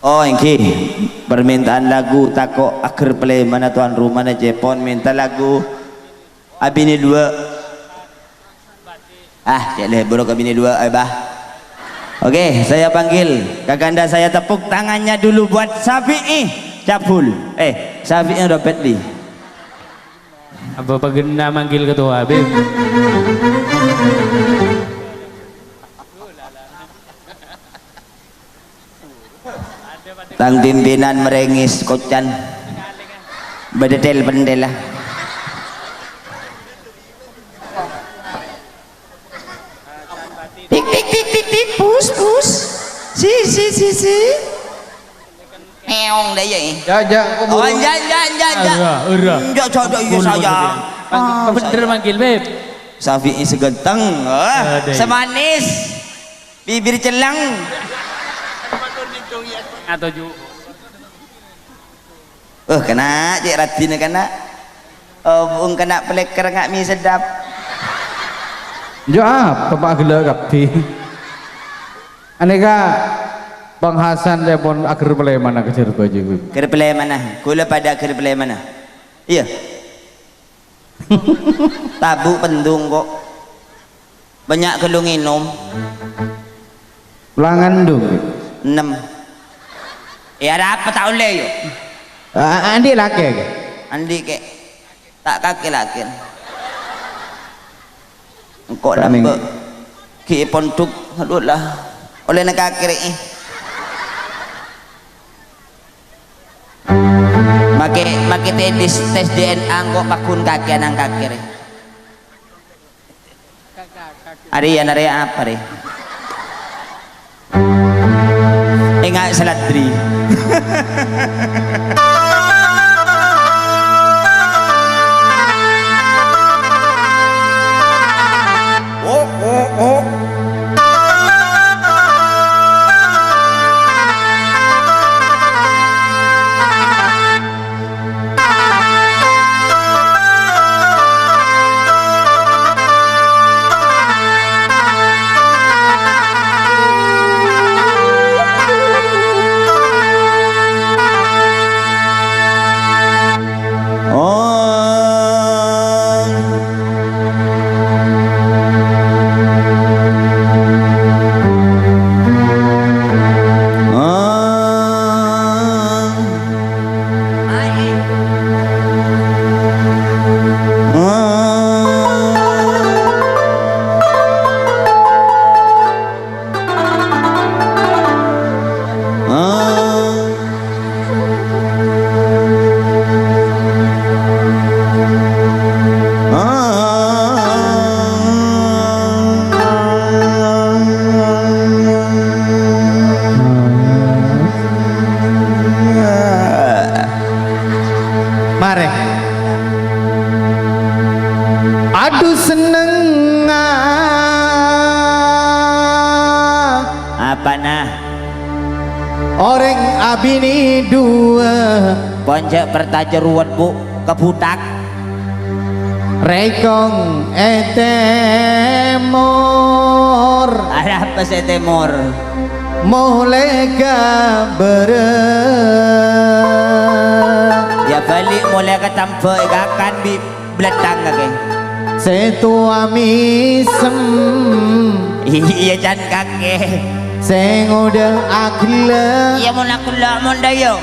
Oh ini permintaan lagu tako akhir play mana tuan rumah na Jepon minta lagu Abini 2 cek buruk Abini 2 bah. Oke saya panggil kakanda saya tepuk tangannya dulu buat Syafi'i Capul Syafi'i Robert Lee. Apa pagenda manggil ketua Habib? Tang pimpinan merengis kocan bededel pendela tik tik tik tik tik pus si meong dah ya oh saya Bener manggil Beb. Syafi'i segenteng semanis bibir celang Atau ju kena cik Radina kena bung kena peleker ngak mi sedap jo apa gila kapi aneka Bang Hasan telepon akhir pelai mana kejar baju akhir pelai mana kula pada akhir pelai mana iya tabu pendung kok banyak kelung minum ulangan dong 6 ada apa tak boleh yuk Andi laki ke? Andi ke tak kaki laki engkau nampak ki pontuk aduh lah oleh nak kaki Maki tes DNA engkau pakun kaki anang kaki Ari apa re enggak selatri aduh seneng apa nah orang Abini 2 ponjak pertajeruan bu kebutak rekong etemor ada apa sih temor mulai ya balik mulai ketampe akan di beletang kaki setua misem iya can kaki sing udah akla iya mau nakula mau dayo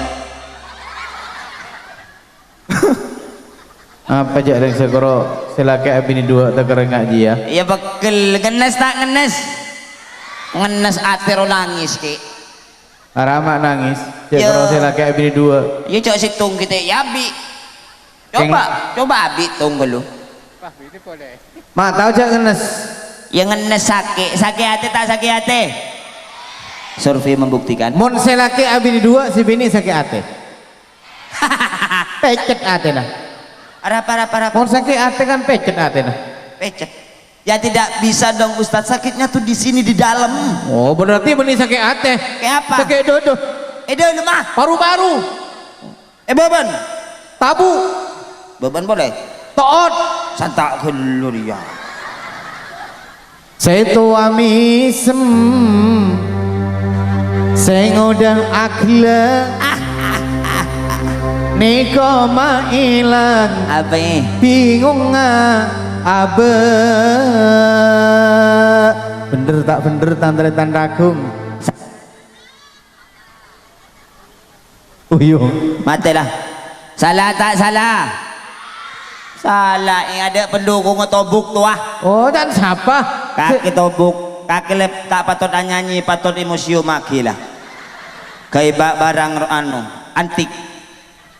apa aja yang sekoro selaki Abini 2 terkereng ngaji ya iya bekel ngenes tak ngenes atero nangis ki Arama nangis sekoro selaki Abini 2 iya cok situng kita ya abi coba abi tunggu lu mak tahu cak ngenes yang ngenes sakit hati tak sakit hati survei membuktikan mon selaki Abini 2 si bini sakit hati pecet hati nah para mon sakit hati kan pecet hati nah pecet ya tidak bisa dong Ustadz sakitnya tuh di sini di dalam oh berarti bini sakit hati kayak apa sakit dodo dulu mah paru-paru beban tabu beban boleh toot santak gelur ya setua misem sing ngundang akhlak niko mailang Apa ini? bingung abe bener tak bener tantretan ragung uyo Matilah. Salah tak salah? Salah. Yang ada pendukung tobuk tuh ah. oh dan siapa Kaki tobuk. Kaki lep tak patut nyanyi, patut di museum lagi lah. Kayak barang anu antik.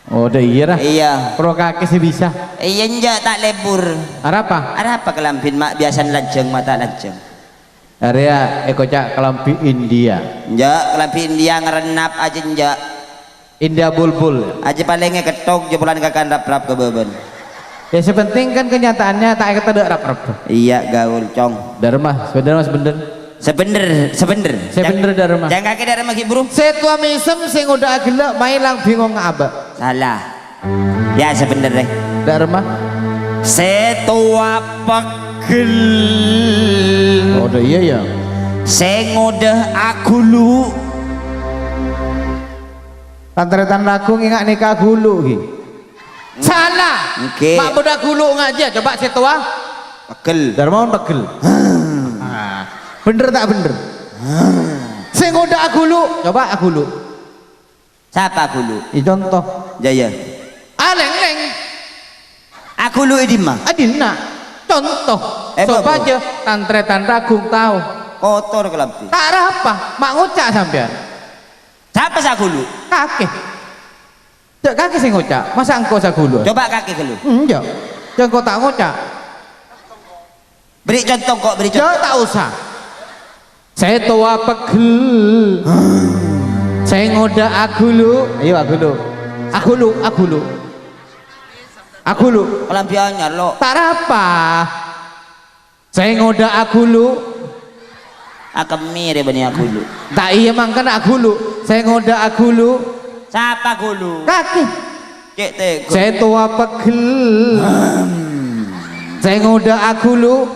oh udah iya lah Iya. pro kaki sih bisa Iya enggak tak lebur. apa Ada apa kelampin mak biasa lanceng mata lanceng. area ekocak kelampi India Enggak kelampin dia ngerenap aja enggak. India bulbul Aja palingnya ketok jebulan kakan rap-rap ke beban. ya sepenting kan kenyataannya tak kata rap-rap Iya gaul cong. Dharma sebener Sebener. Dharma Jangan kaki dari maki bro. setua misem sing udah agila mailang bingung aba Salah. Ya sebener deh. Dharma Setua pegel. oh udah iya ya Sing udah aku lu. tantretan lagu ingat nikah gulu ki salah Oke. mak budak gulu ngaja coba setua Pegel. Dharma pegel bener tak bener sing udah agulu coba agulu Siapa aku lu? contoh Jaya. aleng-leng Aku lu idima. adina contoh coba Bro. aja tantretan ragung tahu Kotor kelampi. tak apa mak ngucak sampean Siapa sa aku lu? kakek cak kakek sing ngucak masa engkau sagulu Coba kaki ke lu. enggak jangan kau tak ngucak Beri contoh kok, beri contoh. jangan tak usah saya tua pegel saya ngoda agulu ayo agulu Kelampiannya lo. tak apa saya ngoda agulu Akemi deh bani aku lu. tak iya mangkan agulu saya ngoda agulu Siapa aku lu? kaki Cek teh. saya tua pegel saya ngoda agulu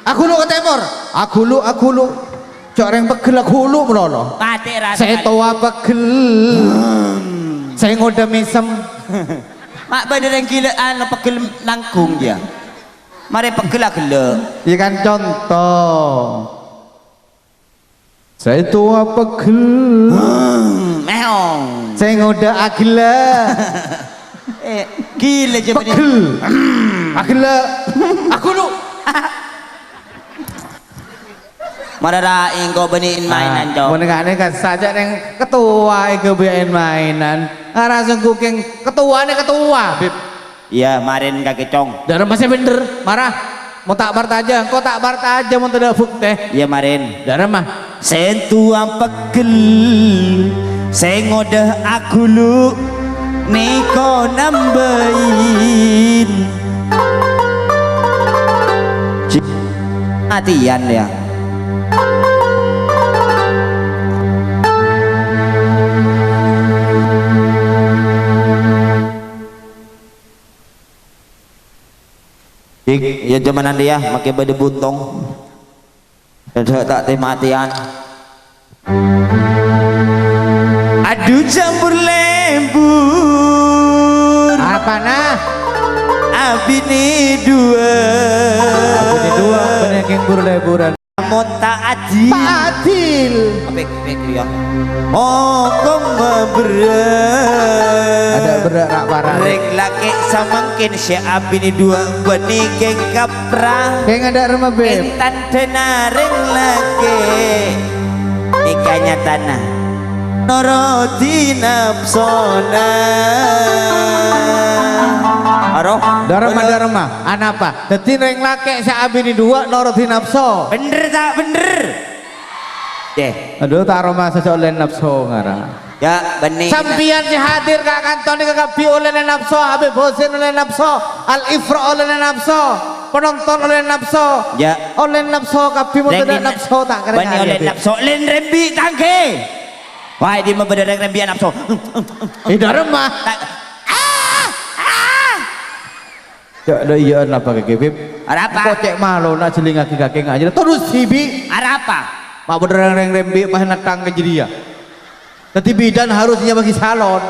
agulu ke timur agulu cok yang pegel agulu melolo Pate rasa. saya tua pegel saya ngoda misem Mak bener yang gila anu pegel langkung dia. Mari pegel lah gila. ya kan contoh saya tua pegel Meong. saya ngoda agila Gila je bani. pegel agila agulu Mararaing kau baniin mainan mau cok. nengane kan saja yang ketua kebiain mainan langsung cooking ketua Bib Iya, marin kaki cong. dan masih bener marah mau tak bart aja kau tak bart aja mau tidak teh Iya marin. dan mah Sentuang pegel. Sengodah aku lu. Niko nambahin. Matian ya. Ya zamanan dia pakai bade buntong. Dan tak matian. Aduh campur lembur. apa nah Abini dua. ini dua banyak yang berleburan Namun tak adil. Pak Adil Pek ya. Oh kong berat. ada berak rak parah Rek laki samangkin si abini dua bani geng kaprah. kayak ada rumah beb Intan tenaring lagi ikanya tanah noroti nafsona aroh Dharma anapa dadi ring lake saabini dua noroti nafsu bener tak bener deh aduh tak aroma sesoleh nafsu ngarang ya bening sampian si hadir kak kantoni kakak bi oleh nafsu Habib Husin oleh nafsu Al Ifra oleh nafsu penonton oleh nafsu ya oleh nafsu kapi mau tidak nafsu tak keren bani oleh nafsu len rembi tangke wah di mah bener rembi nafsu Dharma ya ada iya apa kakek bib ada apa kok cek malu nak jeling kaki aja terus sibi ada apa Mak bener yang rembi pas natang ke jadi ya. Tapi bidan harusnya bagi salon.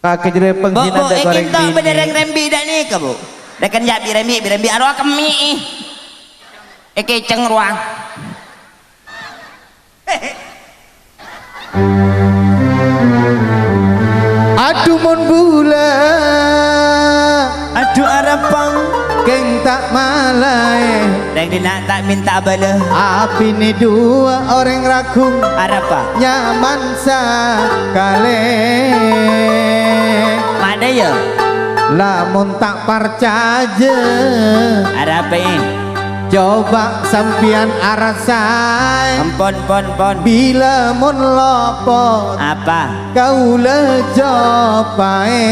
Kakek jadi pengjinan Bu, goreng ikin tak bini. bener yang rembi dah ni ke bu? Dah kan ya birembi arwah kemi. Eke ceng ruang. Aduh mon bula, Aduh arapang. geng tak malai. Dan dia nak tak minta bala. Api ni dua orang rakung Arapa? nyaman sekali. Mana ya? Lamun tak percaya, Arapa ini? coba sampian arasai. Ampun, pon. Bila mun lopot Apa? kau lejopai.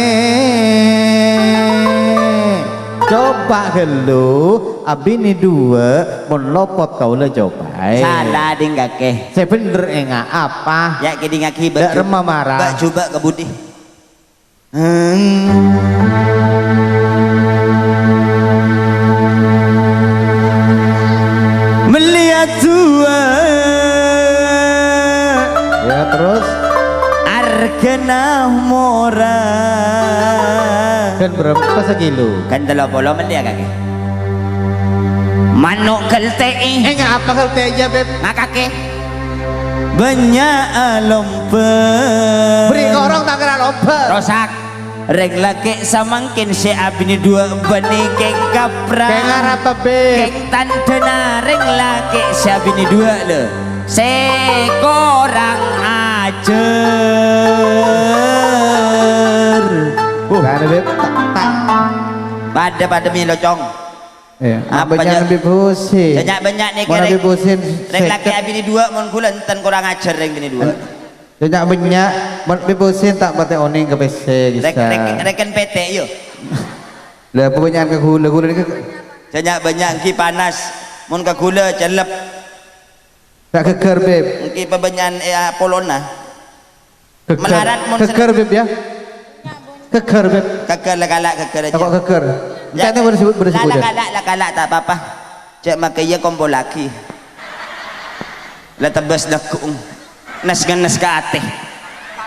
Coba gelu abini dua mun lopot kau lejopai. Salah ding kakek. Saya bener enggak apa? Ya kini ngaki Dak remah marah. Bak coba ke budi. Melihat tua Ya terus Arkena mora kan berapa sekilo? Kan 30 melihat kakek. Manuk keltei Enggak apa kalau aja beb? kakek. Banyak lomba Beri ke orang tak kena lomba. rosak reg laki samangkin si abini dua bani geng kapra Kayak apa beb? geng tantena reg laki si abini dua le sekorang ajar Kan beb? pada mi locong Ya, Apa banyak aja? lebih pusing. banyak ni Mau lebih kereng pusing. reg laki abini dua mon kula enten kurang ajar reg bini dua Banyak mau lebih pusing tak batai oning ke PC bisa. reken PT yo Lah kebanyakan ke gula ni ke banyak ki panas mun ke gula celep tak keker beb. ki pebanyan polona Melarat mon Keker beb ya. Keker beb. keker galak keker aja Kok keker? Jangan bersebut lah galak tak apa-apa cek makanya kompol lagi lah tebas lekung nas ke ate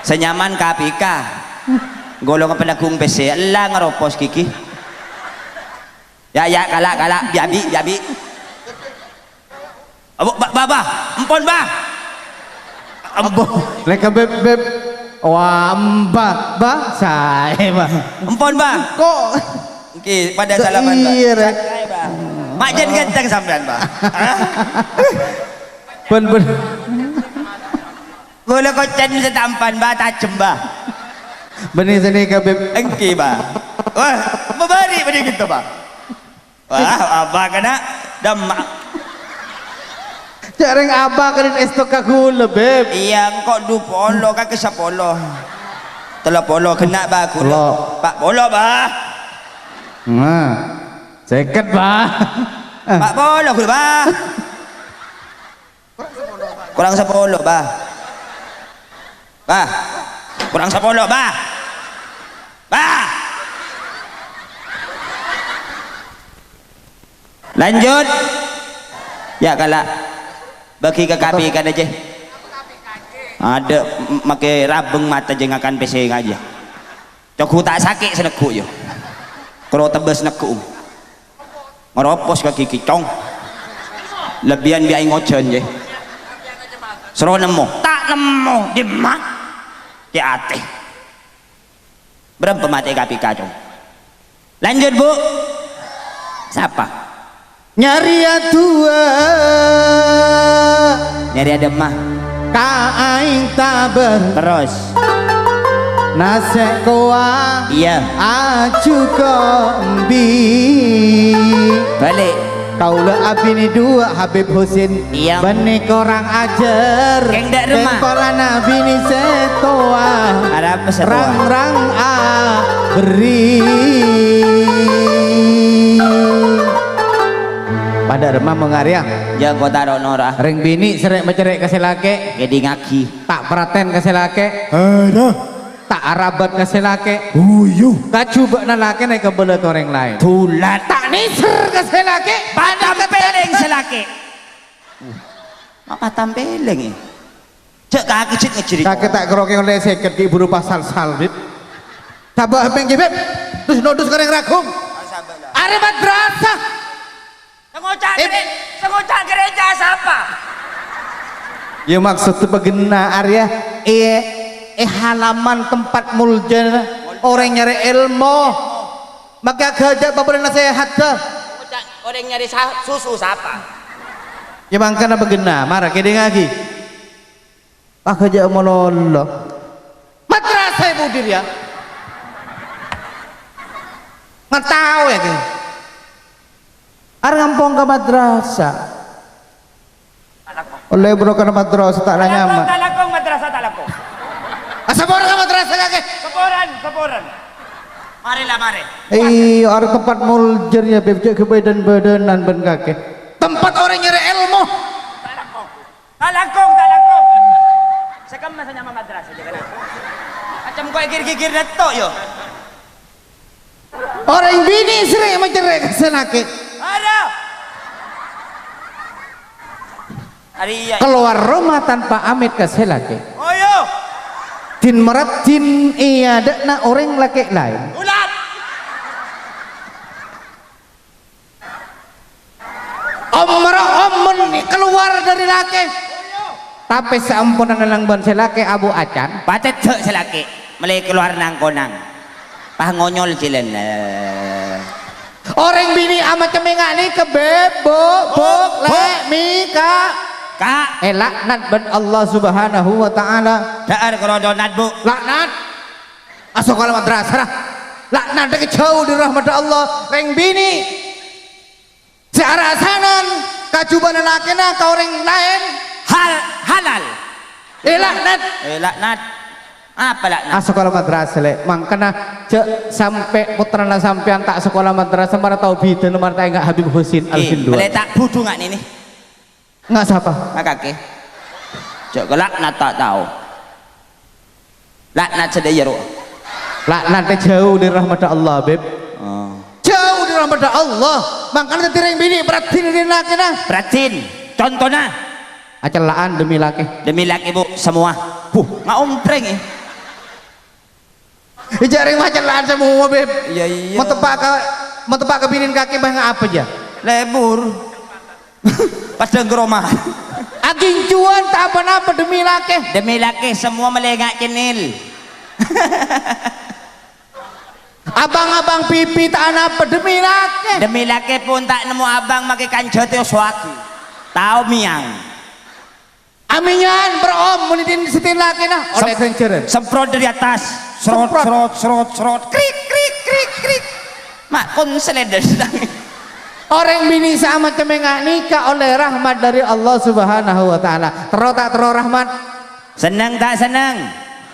senyaman KPK golong penakung PC lah ngeropos kiki ya galak biabi abuk baba empon bah Ambo, leka beb. Wah, mbak saya mah. empon bah Kok Oke, pada salaman bah Iya, Rek. Santai, bah. Mak jan ganteng sampean bah ben Gula kocan bisa tampan bah tajem bah benih sini ke beb. engki bah wah memberi pada gitu bah wah abah kena demak Jarang abah kan estok ka gula beb. iya kok du polo kaki sapolo telah polo kena bah Polo. gula pak polo bah Nah, seket bah. pak polo gula bah kurang sepolo bah kurang sepolo bah lanjut ya kalak bagi ke KPI kan aja ada pakai rabeng mata jengakan PC aja coku tak sakit seneku yo kalau tebas neku ngeropos kaki kicong lebihan biaya ngocen je seru nemu tak nemu di mak di ate berapa mati KPK cong lanjut bu siapa Nyari atua nyari ada mah kain taber terus nasek koa iya aju kombi balik kaulah abini dua Habib Husin Iya. benih korang ajar Geng dak remah. Tempolan abini setoa ada apa sebuah rang a beri pada remah mengaryang ya kau taruh norah ring bini serek mencerek kasih lake jadi ngaki tak praten kasih lake Ada tak arabat kasih lake uyuh tak coba na lake naik ke belah orang lain tulat tak niser kasih lake padam peleng selaki apa tampeleng ya cek kaki cek ngejeri kakek tak keroke oleh seket ki buru pasal salbib tabah beng ki beb terus nodus kareng ragung are madrasah sengocak gereja siapa ya maksud begena area halaman tempat muljan orang nyari ilmu maka gajah bapak nasihat dah orang nyari susu siapa ya makanya begena marah kede lagi pak gajah mololo madrasah ibu dir ya nggak tahu ya kan ar ngampong ke madrasah oleh bro ke madrasah tak nyaman talakong madrasah talakong asaboran ke madrasah kake Seporan. Marilah mari. Ada tempat muljer ya beb ke badan-badanan ben kake. Tempat orang nyari ilmu. Talakong. Sekam masa nyama madrasah jaga nak. Macam kau gigir netok yo. Orang bini sering mencerai kesenake. Ada. Hari iya. Keluar rumah tanpa amit keselake. Oh yo. Tin merat tin iya dekna orang laki lain. Ulat. Om keluar dari laki. Tapi seampunan lang ban selake Abu Acan. Patet cek selaki. Mulai keluar nang konang. Pah ngonyol cilen. Orang bini amat cemengak ni ke bebo bok le mika. Kak, Laknat ben Allah subhanahu wa ta'ala daan kerodonat bu. laknat asal kalau madrasah laknat dari jauh di rahmat Allah reng bini searasanan kajuban lakina kau orang lain Halal. Laknat Apa laknat? asal kalau madrasah le makanya cek sampai putrana sampean tak sekolah madrasah mana tahu bidan mana tahu enggak Habib Husin Al-Hindua Boleh tak budu nggak ini? enggak siapa Nggak kaki. Cok laknat tak tahu. Laknat sedaya ro. laknatnya jauh dari rahmat Allah beb Oh. jauh dari rahmat Allah makanya tireng bini beratin di lakina Pratin, contohnya acelaan demi laki demi laki bu semua. Nggak ompreng ya. jaring macelaan semua beb Iya. mau tepak ke binin kaki bah apa aja Lebur. Pada geromah. aging cuan tak apa-apa demi laki Demi laki semua melengak cenil. abang-abang pipi tak apa demi laki Demi laki pun tak nemu abang makai kanjot yo swaki. Tahu miang. aminyan berom menitin setin laki nah oleh kenceren Semprot dari atas. Serot. Krik. Mak kon seleder. orang bini sama cemengak nikah oleh rahmat dari Allah subhanahu wa ta'ala tak rahmat Senang tak senang?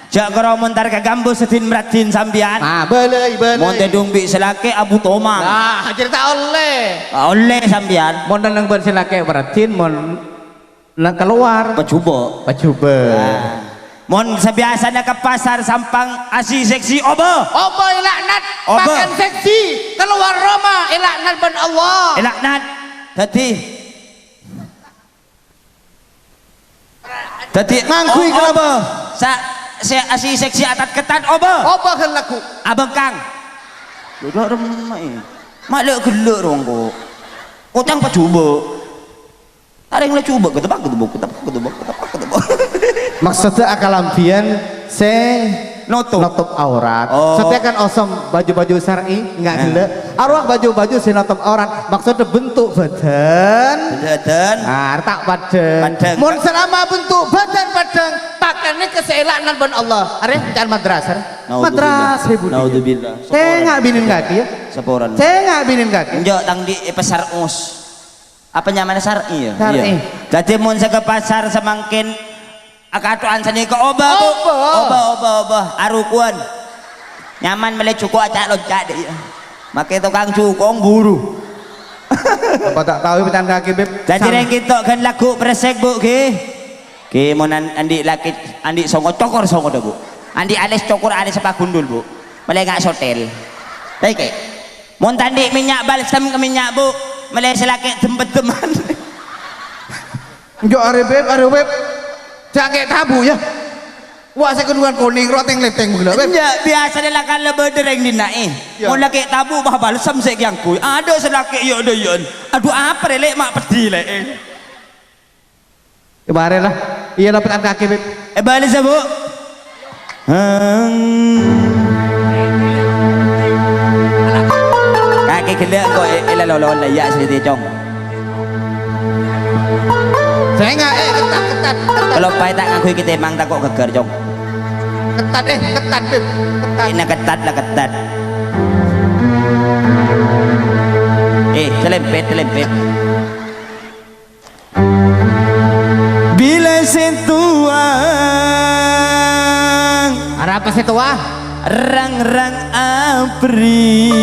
Jak karo montar ke gambus sedin meratin sambian. belai Monte dumbi selake Abu Tomang. cerita oleh Oleh sambian. mon nang bersilake beratin mon nang keluar Pacubo. Mon sebiasanya ke pasar sampang asi seksi obo. obo laknat Obo. makan seksi keluar Roma laknat ben Allah Laknat. Dadi Ngangkui obo. Saya asi seksi atat ketat obo. obo kan laku Abang Kang. Duduk remah ini. Mak lek gelek rong kok. Utang pacubo. Taring le coba ketebak. maksudnya akal ambian Nutup. nutup aurat Oh. setiap kan osom baju-baju syar'i nggak gelek arwah baju-baju si nutup aurat maksudnya bentuk badan Dan tak padang Padang. mun selama bentuk badan padang pakainya keselaknan ben Allah are jangan madrasah madrasah ibu Naudzubillah. saya nggak binin kaki ya Seporan. saya nggak binin kaki Njok tang di pasar us. Apa nyaman syar'i ya? Syar'i. Iya. Jadi mun saya ke pasar semangkin akatuan seni ke oba bu. Oba. Arukuan. Nyaman mele cukup acak loncat deh. Make tukang cukong buru. apa tak tahu pecahan kaki beb Jadi yang kita kan lagu presek bu ke mon andi laki andi songo cokor songo dah bu. Andi alis cokor alis sepagundul bu. Mele ngak sotel. Baik. Mon tandi minyak balsam ke minyak bu. Mele selaki tempat teman. Jo are beb jangan tabu ya wah saya kedua kuning roteng leteng begala beb Ya, biasa dia lakan lebih dereng dinai. Ya. Mau laki tabu bah balsam sek yang kui. Ada selaki yo doyon. Aduh apa lek mak pedih lek. kemarin lah iya dapatkan kaki beb Balik sabu. Kaki gelak kok elalolol ya sedih cong. saya nggak ketat Kalau pai tak ngakui kita emang tak kok geger cong. ketat beb ketat Ini ketat lah ketat. Celempet. Bila sentuhan ada apa sih tua rang abri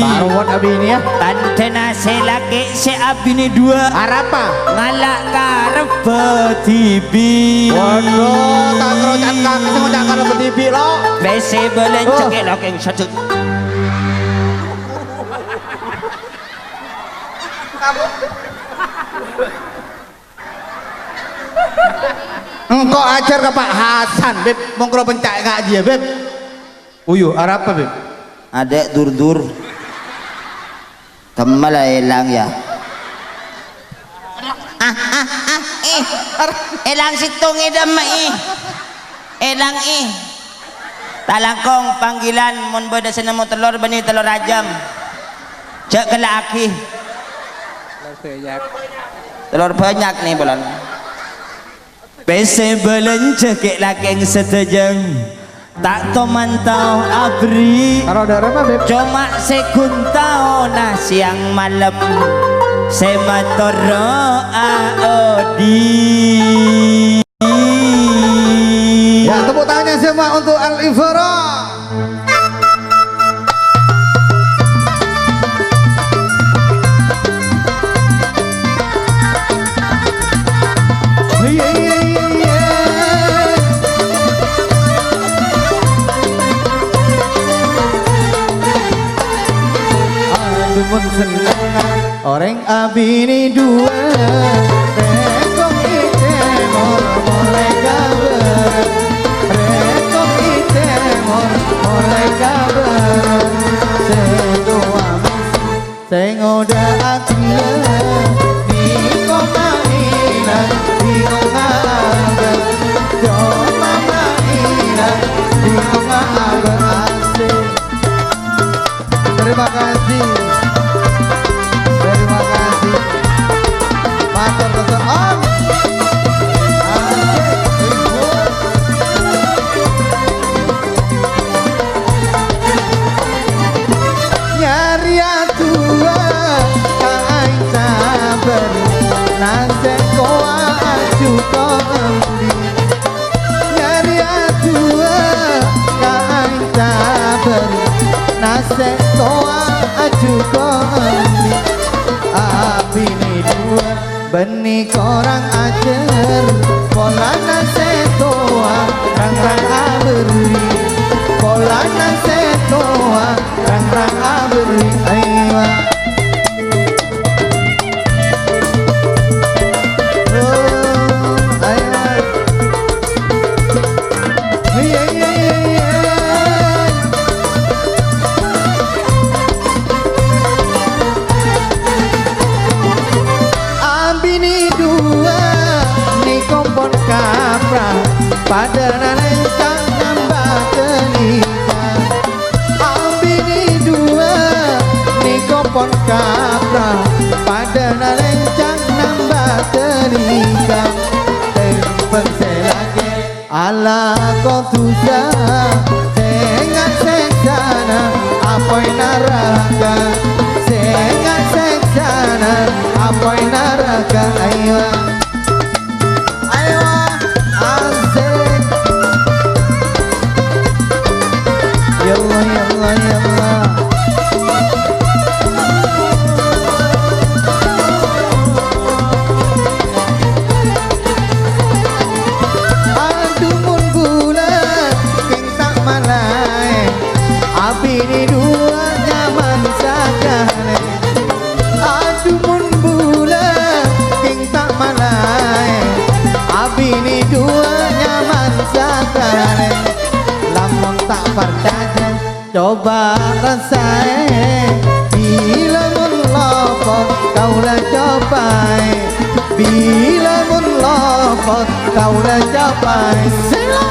baruan abi ini ya tantena selake se abini dua ada apa ngalak karep betibi waduh tak kerocan kaki sama jangan dapat TV lo bese belen Oh. cekek lokeng satu engkau ajar ke Pak Hasan beb mongkro pencak gaji ya beb uyu ada apa beb adek dur temal elang ya elang situng idam elang talangkong panggilan mun beda senemu telur beni telur ajam cek ke laki telur banyak nih bulan pese belen cekek laki yang setejang tak to mantau abri kalau ada apa beb cuma sekuntau nah siang malam sematoro aodi ya tepuk tangannya semua untuk Al-Ifra orang abini dua rekong ite mulai kabar rekong ite mulai kabar sedua sengoda akila di koma ina di koma agar joma ina di koma agar asik terima kasih matur nuwun om nyari atua kain sabar nase koa aju kombi nyari atua kain sabar nase koa aju kombi api ni dua benih korang ajar pola nase toa rang abri pola nase toa rang abri aywa pada nalencang nambah tenika ambini dua ni kompon kapra pada nalencang nambah tenika tempeng selagi ala kotusa sengat seksana apoi naraka sengat seksana apoi naraka ayo Bini dua nyaman sakane aduh mun bulan king tak kami dua nyaman sekali. Lamun tak percaya coba rasain, bila mun lopot kaulah cobai, bila mun lopot kaulah cobai. Sila